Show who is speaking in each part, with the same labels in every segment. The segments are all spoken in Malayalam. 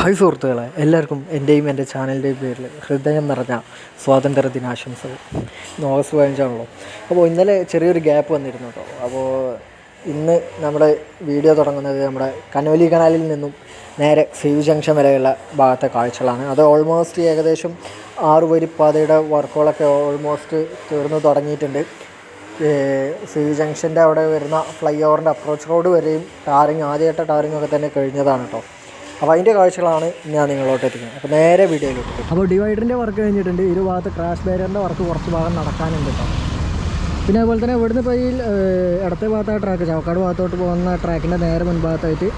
Speaker 1: ഹായ് സുഹൃത്തുക്കളെ, എല്ലാവർക്കും എൻ്റെയും എൻ്റെ ചാനലിൻ്റെയും പേരിൽ ഹൃദയം നിറഞ്ഞ സ്വാതന്ത്ര്യ ദിനാശംസകൾ. ഇന്ന് ഓഗസ്റ്റ് 15 അപ്പോൾ ഇന്നലെ ചെറിയൊരു ഗ്യാപ്പ് വന്നിരുന്നു കേട്ടോ. അപ്പോൾ ഇന്ന് നമ്മുടെ വീഡിയോ തുടങ്ങുന്നത് നമ്മുടെ കനോലി കനാലിൽ നിന്നും നേരെ സീവ് ജംഗ്ഷൻ വരെയുള്ള ഭാഗത്തെ കാഴ്ചകളാണ്. അത് ഓൾമോസ്റ്റ് ഏകദേശം 6 വരിപ്പാതയുടെ വർക്കുകളൊക്കെ ഓൾമോസ്റ്റ് തീർന്നു തുടങ്ങിയിട്ടുണ്ട്. സീവ് ജംഗ്ഷൻ്റെ അവിടെ വരുന്ന ഫ്ലൈ ഓവറിൻ്റെ അപ്രോച്ച് റോഡ് വരെയും ആദ്യമായിട്ട് ടാറിങ് ഒക്കെ തന്നെ കഴിഞ്ഞതാണ് കേട്ടോ. അപ്പോൾ അതിൻ്റെ കാഴ്ചകളാണ് ഞാൻ നിങ്ങളോട്ട് എത്തിക്കുന്നത്. അപ്പോൾ നേരെ വീഡിയോയിലോട്ട്. അപ്പോൾ ഡിവൈഡറിൻ്റെ വർക്ക് കഴിഞ്ഞിട്ടുണ്ട്. ഒരു ഭാഗത്ത് ക്രാഷ് ബാരിയറിൻ്റെ വർക്ക് കുറച്ച് ഭാഗം നടക്കാനുണ്ട് കേട്ടോ. പിന്നെ അതുപോലെ തന്നെ ഇവിടുന്ന് ഇപ്പോൾ ഈ ഇടത്തെ ഭാഗത്തായ ട്രാക്ക് ചാവക്കാട് ഭാഗത്തോട്ട് പോകുന്ന ട്രാക്കിൻ്റെ നേരെ മുൻഭാഗത്തായിട്ട്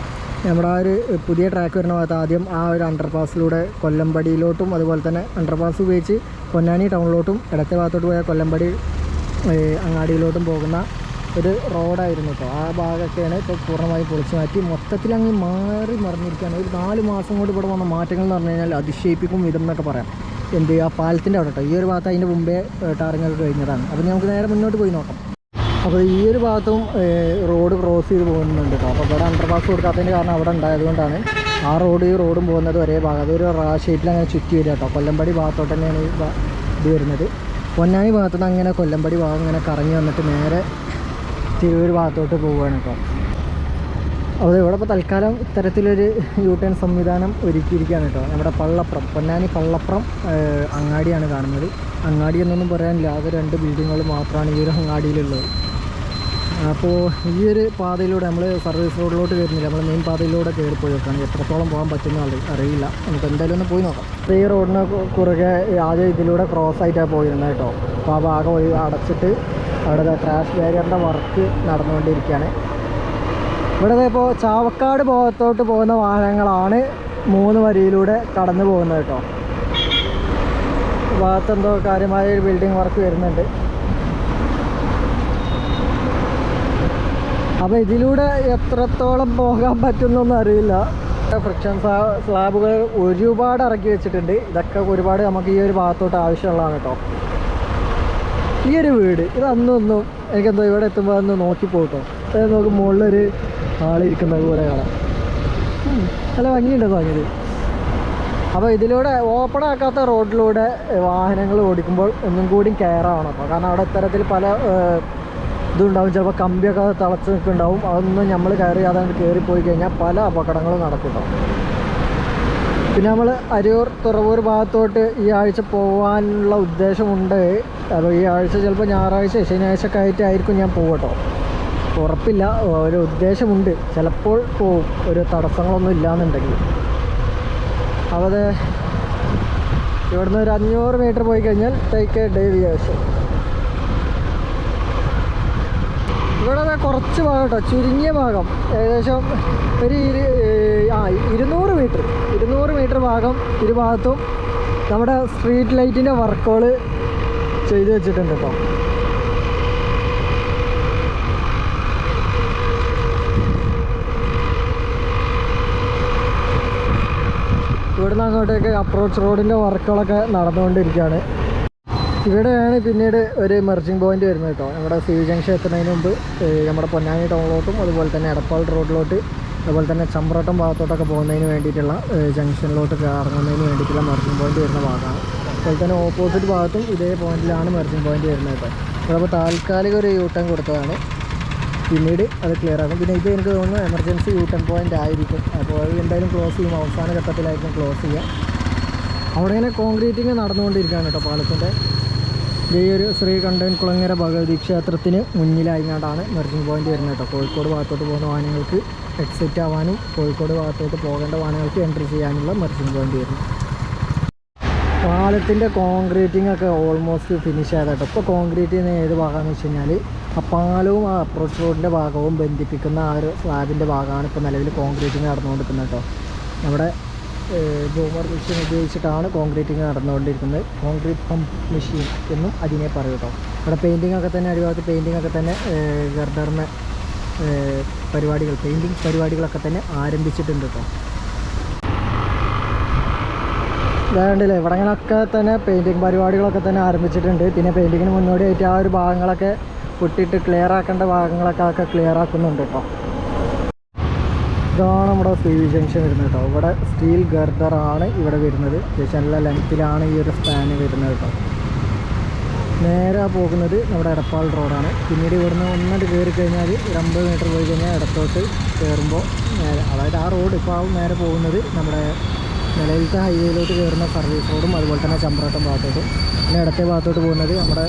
Speaker 1: നമ്മുടെ ആ ഒരു പുതിയ ട്രാക്ക് വരുന്ന ഭാഗത്ത് ആദ്യം ആ ഒരു അണ്ടർപാസിലൂടെ കൊല്ലമ്പടിയിലോട്ടും അതുപോലെ തന്നെ അണ്ടർപാസ് ഉപയോഗിച്ച് പൊന്നാനി ടൗണിലോട്ടും ഇടത്തെ ഭാഗത്തോട്ട് പോയ കൊല്ലമ്പടി അങ്ങാടിയിലോട്ടും പോകുന്ന ഒരു റോഡായിരുന്നു കേട്ടോ. ആ ഭാഗമൊക്കെയാണ് ഇപ്പോൾ പൂർണ്ണമായും പൊളിച്ച് മാറ്റി മൊത്തത്തിൽ അങ്ങ് മാറി മറിഞ്ഞിരിക്കുകയാണ്. ഒരു 4 മാസം കൊണ്ട് ഇവിടെ വന്ന മാറ്റങ്ങൾ എന്ന് പറഞ്ഞു കഴിഞ്ഞാൽ അതിശയിപ്പിക്കും വിധം എന്നൊക്കെ പറയാം. ആ പാലത്തിൻ്റെ അവിടെ കേട്ടോ. ഈ ഒരു ഭാഗത്ത് അതിൻ്റെ മുമ്പേ ടാറിങ്ങൊക്കെ കഴിഞ്ഞതാണ്. അപ്പോൾ നമുക്ക് നേരെ മുന്നോട്ട് പോയി നോക്കാം. അപ്പോൾ ഈ ഒരു ഭാഗത്തും റോഡ് ക്രോസ് ചെയ്ത് പോകുന്നുണ്ട് കേട്ടോ. അപ്പോൾ ഇവിടെ അണ്ടർപാസ് കൊടുക്കാത്തതിൻ്റെ കാരണം അവിടെ ഉണ്ടായതുകൊണ്ടാണ് ആ റോഡ് ഈ റോഡും പോകുന്നത് ഒരേ ഭാഗം. അതൊരു ഷേപ്പിൽ അങ്ങനെ ചുറ്റി വരിക കേട്ടോ. കൊല്ലമ്പടി ഭാഗത്തോട്ട് തന്നെയാണ് ഇത് വരുന്നത്. പൊന്നാനി ഭാഗത്തുനിന്ന് അങ്ങനെ കൊല്ലമ്പടി ഭാഗം ഇങ്ങനെ കറങ്ങി വന്നിട്ട് നേരെ തിരൂർ ഭാഗത്തോട്ട് പോവുകയാണ് കേട്ടോ. അപ്പോൾ ഇവിടെ ഇപ്പോൾ തൽക്കാലം ഇത്തരത്തിലൊരു യു ടേൺ സംവിധാനം ഒരുക്കിയിരിക്കുകയാണ് കേട്ടോ. നമ്മുടെ പള്ളപ്രം, പൊന്നാനി പള്ളപ്രം അങ്ങാടിയാണ് കാണുന്നത്. അങ്ങാടി എന്നൊന്നും പറയാനില്ല, അത് 2 ബിൽഡിങ്ങുകൾ മാത്രമാണ് ഈ ഒരു അങ്ങാടിയിലുള്ളത്. അപ്പോൾ ഈ ഒരു പാതയിലൂടെ നമ്മൾ സർവീസ് റോഡിലോട്ട് വരുന്നില്ല, നമ്മൾ മെയിൻ പാതയിലൂടെ കയറിപ്പോയി നോക്കുകയാണ്. എത്രത്തോളം പോകാൻ പറ്റുന്ന അറിയില്ല, നമുക്ക് എന്തായാലും ഒന്ന് പോയി നോക്കാം. ഈ റോഡിന് കുറുകെ ആദ്യം ഇതിലൂടെ ക്രോസ് ആയിട്ടാണ് പോയിരുന്നത് കേട്ടോ. അപ്പോൾ ആ ഭാഗം അടച്ചിട്ട് അവിടെ ക്രാഷ് ബാരിയറിൻ്റെ വർക്ക് നടന്നുകൊണ്ടിരിക്കുകയാണ്. ഇവിടെ ഇപ്പോൾ ചാവക്കാട് ഭാഗത്തോട്ട് പോകുന്ന വാഹനങ്ങളാണ് 3 വരിയിലൂടെ കടന്നു പോകുന്നത് കേട്ടോ. ഭാഗത്തെന്തോ കാര്യമായ ഒരു ബിൽഡിംഗ് വർക്ക് വരുന്നുണ്ട്. അപ്പോൾ ഇതിലൂടെ എത്രത്തോളം പോകാൻ പറ്റുന്നൊന്നും അറിയില്ല. ഫ്രിക്ഷൻ സ്ലാബുകൾ ഒരുപാട് ഇറക്കി വെച്ചിട്ടുണ്ട്. ഇതൊക്കെ ഒരുപാട് നമുക്ക് ഈ ഒരു ഭാഗത്തോട്ട് ആവശ്യമുള്ളതാണ് കേട്ടോ. ഈ ഒരു വീട് ഇത് അന്നൊന്നും എനിക്കെന്തോ ഇവിടെ എത്തുമ്പോൾ ഒന്ന് നോക്കിപ്പോട്ടോ. നോക്കി മുകളിലൊരു ആളിരിക്കുന്നത് പോലെ കാണാം. നല്ല ഭംഗിയുണ്ട് തോന്നിയത്. അപ്പോൾ ഇതിലൂടെ ഓപ്പൺ ആക്കാത്ത റോഡിലൂടെ വാഹനങ്ങൾ ഓടിക്കുമ്പോൾ ഒന്നും കൂടി കെയർ ആവണം കേട്ടോ. കാരണം അവിടെ ഇത്തരത്തിൽ പല ഇതുണ്ടാവും. ചിലപ്പോൾ കമ്പിയൊക്കെ തിളച്ച് നിൽക്കുന്നുണ്ടാവും. അതൊന്നും നമ്മൾ കയറിയാതെ കയറിപ്പോയി കഴിഞ്ഞാൽ പല അപകടങ്ങളും നടക്കും കേട്ടോ. പിന്നെ നമ്മൾ അരൂർ തുറവൂർ ഭാഗത്തോട്ട് ഈ ആഴ്ച പോകാനുള്ള ഉദ്ദേശമുണ്ട്. അപ്പോൾ ഈ ആഴ്ച ചിലപ്പോൾ ഞായറാഴ്ച ശനിയാഴ്ച ഒക്കെ ആയിട്ടായിരിക്കും ഞാൻ പോകട്ടോ. ഉറപ്പില്ല, ഒരു ഉദ്ദേശമുണ്ട്. ചിലപ്പോൾ പോവും, ഒരു തടസ്സങ്ങളൊന്നും ഇല്ലയെന്നുണ്ടെങ്കിൽ. അപ്പോൾ ഇവിടുന്ന് ഒരു 500 മീറ്റർ പോയി കഴിഞ്ഞാൽ ടേക്ക് എ ഡേവിയേഷൻ. ഇവിടെ കുറച്ച് ഭാഗം കേട്ടോ, ചുരുങ്ങിയ ഭാഗം, ഏകദേശം ഒരു 200 മീറ്റർ ഭാഗം ഇരുഭാഗത്തും നമ്മുടെ സ്ട്രീറ്റ് ലൈറ്റിൻ്റെ വർക്കുകൾ ചെയ്ത് വെച്ചിട്ടുണ്ട് കേട്ടോ. ഇവിടുന്ന് അങ്ങോട്ടേക്ക് അപ്രോച്ച് റോഡിൻ്റെ വർക്കുകളൊക്കെ നടന്നുകൊണ്ടിരിക്കുകയാണ്. ഇവിടെയാണ് പിന്നീട് ഒരു മെർജിങ് പോയിന്റ് വരുന്നത് കേട്ടോ. നമ്മുടെ സീവ് ജംഗ്ഷൻ എത്തുന്നതിന് മുമ്പ് നമ്മുടെ പൊന്നാനി ടൗണിലോട്ടും അതുപോലെ തന്നെ എടപ്പാൾ റോഡിലോട്ട് അതുപോലെ തന്നെ ചമ്പ്രോട്ടം ഭാഗത്തോട്ടൊക്കെ പോകുന്നതിന് വേണ്ടിയിട്ടുള്ള ജംഗ്ഷനിലോട്ട് ഇറങ്ങുന്നതിന് വേണ്ടിയിട്ടുള്ള മെർജിങ് പോയിന്റ് വരുന്ന ഭാഗമാണ്. അതുപോലെ തന്നെ ഓപ്പോസിറ്റ് ഭാഗത്തും ഇതേ പോയിന്റിലാണ് മെർജിങ് പോയിന്റ് വരുന്നത് കേട്ടോ. അപ്പോൾ താൽക്കാലിക ഒരു യൂ ടേൺ കൊടുത്തതാണ്, പിന്നീട് അത് ക്ലിയർ ആകും. പിന്നെ ഇത് എനിക്ക് തോന്നുന്നു എമർജൻസി യൂ ടേൺ പോയിന്റ് ആയിരിക്കും. അപ്പോൾ അത് എന്തായാലും ക്ലോസ് ചെയ്യും, അവസാന ഘട്ടത്തിലായിരിക്കും ക്ലോസ് ചെയ്യുക. അവിടെ ഇങ്ങനെ കോൺക്രീറ്റിങ് നടന്നുകൊണ്ടിരിക്കുകയാണ് കേട്ടോ പാലത്തിൻ്റെ. ഈ ഒരു ശ്രീകണ്ഠൻ കുളങ്ങര ഭഗവതി ക്ഷേത്രത്തിന് മുന്നിലായിങ്ങാണ്ടാണ് മെർജിങ് പോയിന്റ് വരുന്നത് കേട്ടോ. കോഴിക്കോട് ഭാഗത്തോട്ട് പോകുന്ന വാഹനങ്ങൾക്ക് എക്സിറ്റ് ആവാനും കോഴിക്കോട് ഭാഗത്തോട്ട് പോകേണ്ട വാഹനങ്ങൾക്ക് എൻട്രി ചെയ്യാനുള്ള മെർജിങ് പോയിന്റ് വരുന്നു. പാലത്തിൻ്റെ കോൺക്രീറ്റിംഗ് ഒക്കെ ഓൾമോസ്റ്റ് ഫിനിഷ് ആയത് കേട്ടോ. ഇപ്പോൾ കോൺക്രീറ്റ് ചെയ്യുന്ന ഏത് ഭാഗമാണെന്ന് വെച്ച് കഴിഞ്ഞാൽ ആ പാലവും ആ അപ്രോച്ച് റോഡിൻ്റെ ഭാഗവും ബന്ധിപ്പിക്കുന്ന ആ ഒരു സ്ലാബിൻ്റെ ഭാഗമാണ് ഇപ്പോൾ നിലവിൽ കോൺക്രീറ്റിംഗ് നടന്നുകൊണ്ടിരിക്കുന്നത് കേട്ടോ. നമ്മുടെ ബൂമർ മെഷീൻ ഉപയോഗിച്ചിട്ടാണ് കോൺക്രീറ്റിംഗ് നടന്നുകൊണ്ടിരിക്കുന്നത്. കോൺക്രീറ്റ് പമ്പ് മെഷീൻ എന്നും അതിനെ പറയും കേട്ടോ. ഇവിടെ പെയിൻറ്റിംഗ് ഒക്കെ തന്നെ അടിഭാഗത്ത് പെയിൻറ്റിംഗ് ഒക്കെ തന്നെ ഗർഡറിന് പെയിൻറ്റിംഗ് പരിപാടികളൊക്കെ തന്നെ ആരംഭിച്ചിട്ടുണ്ട് കേട്ടോ. ഇതാണ്ടല്ലേ ഇവിടങ്ങളൊക്കെ തന്നെ പെയിൻറ്റിങ് പരിപാടികളൊക്കെ തന്നെ ആരംഭിച്ചിട്ടുണ്ട്. പിന്നെ പെയിൻറ്റിങ്ങിന് മുന്നോടിയായിട്ട് ആ ഒരു ഭാഗങ്ങളൊക്കെ പൊട്ടിയിട്ട് ക്ലിയർ ആക്കേണ്ട ഭാഗങ്ങളൊക്കെ ക്ലിയർ ആക്കുന്നുണ്ട് കേട്ടോ. ഇതാണ് നമ്മുടെ സി വി ജംഗ്ഷൻ വരുന്നത് കേട്ടോ. ഇവിടെ സ്റ്റീൽ ഗർഡറാണ് ഇവിടെ വരുന്നത്. നല്ല ലെങ്ത്തിലാണ് ഈ ഒരു സ്പാന് വരുന്നത് കേട്ടോ. നേരെ പോകുന്നത് നമ്മുടെ എടപ്പാൾ റോഡാണ്. പിന്നീട് ഇവിടുന്ന് ഒന്നിട്ട് കയറി കഴിഞ്ഞാൽ 50 മീറ്റർ പോയി കഴിഞ്ഞാൽ ഇടത്തോട്ട് കയറുമ്പോൾ നേരെ, അതായത് ആ റോഡ് ഇപ്പോൾ നേരെ പോകുന്നത് നമ്മുടെ നിലവിലത്തെ ഹൈവേയിലോട്ട് കയറുന്ന സർവീസ് റോഡും അതുപോലെ തന്നെ ചമ്പ്രോട്ടം ഭാഗത്തോട്ടും, പിന്നെ ഇടത്തെ ഭാഗത്തോട്ട് പോകുന്നത് നമ്മുടെ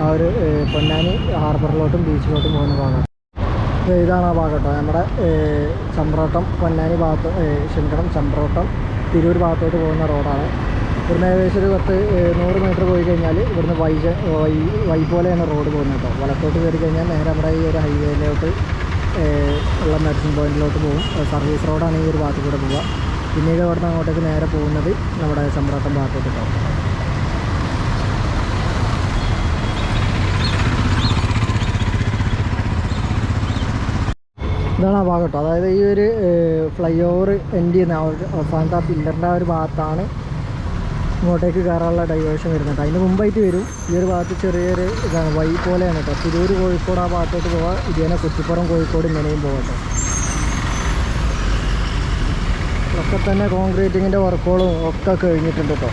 Speaker 1: ആ ഒരു പൊന്നാനി ഹാർബറിലോട്ടും ബീച്ചിലോട്ടും പോകുന്ന ഭാഗമാണ്. ഇതാണ് ആ ഭാഗം കേട്ടോ. നമ്മുടെ ചമ്പ്രോട്ടം പൊന്നാനി ഭാഗത്ത് ചമ്പ്രോട്ടം തിരൂർ ഭാഗത്തോട്ട് പോകുന്ന റോഡാണ്. ഇവിടുന്ന് ഏകദേശം ഒരു 100 മീറ്റർ പോയി കഴിഞ്ഞാൽ ഇവിടുന്ന് വൈ പോലെയാണ് റോഡ് പോകുന്നത് കേട്ടോ. വലത്തോട്ട് കയറി കഴിഞ്ഞാൽ നേരെ നമ്മുടെ ഈ ഒരു ഹൈവേയിലോട്ട് ഉള്ള മെഡിസിൻ പോയിന്റിലോട്ട് പോകും. സർവീസ് റോഡാണ് ഈ ഒരു ഭാഗത്ത് കൂടെ പോവുക. പിന്നീട് ഇവിടുന്ന് അങ്ങോട്ടേക്ക് നേരെ പോകുന്നത് നമ്മുടെ ചമ്പ്രോട്ടം ഭാഗത്തോട്ട് കേട്ടോ. ഇതാണ് ആ ഭാഗം കേട്ടോ. അതായത് ഈ ഒരു ഫ്ലൈ ഓവർ എൻഡ് ചെയ്യുന്ന അവസാനത്തെ ആ പില്ലറിൻ്റെ ആ ഒരു ഭാഗത്താണ് ഇങ്ങോട്ടേക്ക് കയറാനുള്ള ഡൈവേർഷൻ വരുന്നുണ്ട്. അതിന് മുമ്പായിട്ട് വരും ഈ ഒരു ഭാഗത്ത് ചെറിയൊരു ഇതാണ് വൈ പോലെയാണ് കേട്ടോ. തിരൂർ കോഴിക്കോട് ആ ഭാഗത്തോട്ട് പോവാം. ഇതേനെ കുറ്റിപ്പുറം കോഴിക്കോട് ഇങ്ങനെയും പോകാം കേട്ടോ. ഒക്കെ തന്നെ കോൺക്രീറ്റിങ്ങിൻ്റെ വർക്കുകളും ഒക്കെ കഴിഞ്ഞിട്ടുണ്ട് കേട്ടോ.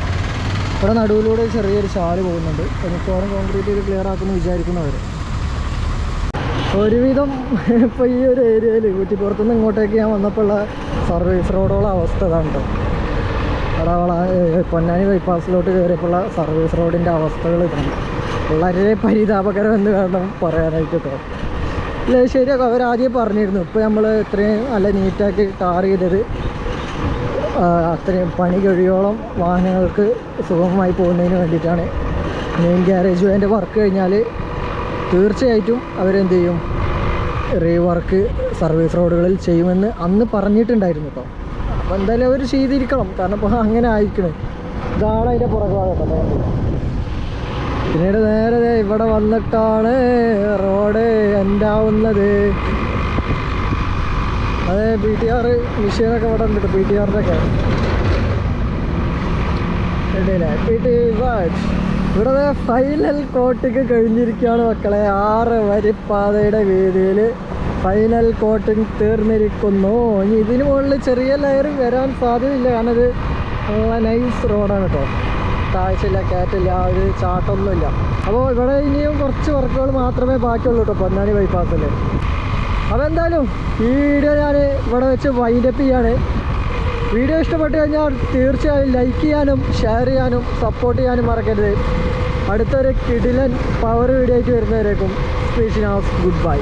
Speaker 1: ഇവിടെ നടുവിലൂടെ ചെറിയൊരു ചാല് പോകുന്നുണ്ട്. മിക്കവാറും കോൺക്രീറ്റ് ചെയ്ത് ക്ലിയർ ആക്കുമെന്ന് വിചാരിക്കുന്നവർ. ഒരുവിധം ഇപ്പോൾ ഈ ഒരു ഏരിയയിൽ കുറ്റിപ്പുറത്തുനിന്ന് ഇങ്ങോട്ടേക്ക് ഞാൻ വന്നപ്പോൾ ഉള്ള സർവീസ് റോഡുകളുടെ അവസ്ഥ ഇതാണ് കേട്ടോ. അവിടെ പൊന്നാനി ബൈപ്പാസിലോട്ട് കയറിയപ്പോഴുള്ള സർവീസ് റോഡിൻ്റെ അവസ്ഥകൾ ഇതാണ്. വളരെ പരിതാപകരമെന്ന് വേണം പറയാനായിട്ട് കേട്ടോ. ഇല്ല ശരിയാക്കും, അവരാദ്യം പറഞ്ഞിരുന്നു ഇപ്പോൾ നമ്മൾ ഇത്രയും നല്ല നീറ്റാക്കി ടാർ ചെയ്തത് അത്രയും പണി കഴിയോളം വാഹനങ്ങൾക്ക് സുഗമമായി പോകുന്നതിന് വേണ്ടിയിട്ടാണ്. മെയിൻ ഗ്യാരേജ് അതിൻ്റെ വർക്ക് കഴിഞ്ഞാൽ തീർച്ചയായിട്ടും അവരെന്ത് ചെയ്യും, റീവർക്ക് സർവീസ് റോഡുകളിൽ ചെയ്യുമെന്ന് അന്ന് പറഞ്ഞിട്ടുണ്ടായിരുന്നു കേട്ടോ. അപ്പോൾ എന്തായാലും അവർ ചെയ്തിരിക്കണം, കാരണം ഇപ്പോൾ അങ്ങനെ ആയിരിക്കണേ. ഇതാണ് അതിൻ്റെ പുറകാണ് കേട്ടോ. പിന്നീട് നേരെ ഇവിടെ വന്നിട്ടാണ് റോഡ് എൻഡാവുന്നത്. അതെ PTR മെഷീനൊക്കെ ഇവിടെ ഉണ്ട് കേട്ടോ. PTRൻ്റെ ഒക്കെ ഉണ്ടല്ലേ. ഇവിടെ ഫൈനൽ കോട്ടിങ് കഴിഞ്ഞിരിക്കുകയാണ് മക്കളെ. 6 വരിപ്പാതയുടെ വീതിയിൽ ഫൈനൽ കോട്ടിങ് തീർന്നിരിക്കുന്നു. ഇനി ഇതിന് മുകളിൽ ചെറിയ ലെയർ വരാൻ സാധ്യതയില്ല, കാരണം ഇത് നല്ല നൈസ് റോഡാണ് കേട്ടോ. താഴ്ചയില്ല, കയറ്റില്ല, ആ ഒരു ചാട്ടമൊന്നുമില്ല. അപ്പോൾ ഇവിടെ ഇനിയും കുറച്ച് വർക്കുകൾ മാത്രമേ ബാക്കിയുള്ളൂ കേട്ടോ പൊന്നാനി ബൈപ്പാസിൽ. അപ്പോൾ എന്തായാലും ഈ വീഡിയോ ഞാൻ ഇവിടെ വെച്ച് വൈൻഡപ്പ് ചെയ്യാണ്. വീഡിയോ ഇഷ്ടപ്പെട്ട് കഴിഞ്ഞാൽ തീർച്ചയായും ലൈക്ക് ചെയ്യാനും ഷെയർ ചെയ്യാനും സപ്പോർട്ട് ചെയ്യാനും മറക്കരുത്. അടുത്തൊരു കിടിലൻ പവർ വീഡിയോ ആയിട്ട് വരുന്നവരേക്കും സ്പീച്ചിങ് ഓഫ് ഗുഡ് ബൈ.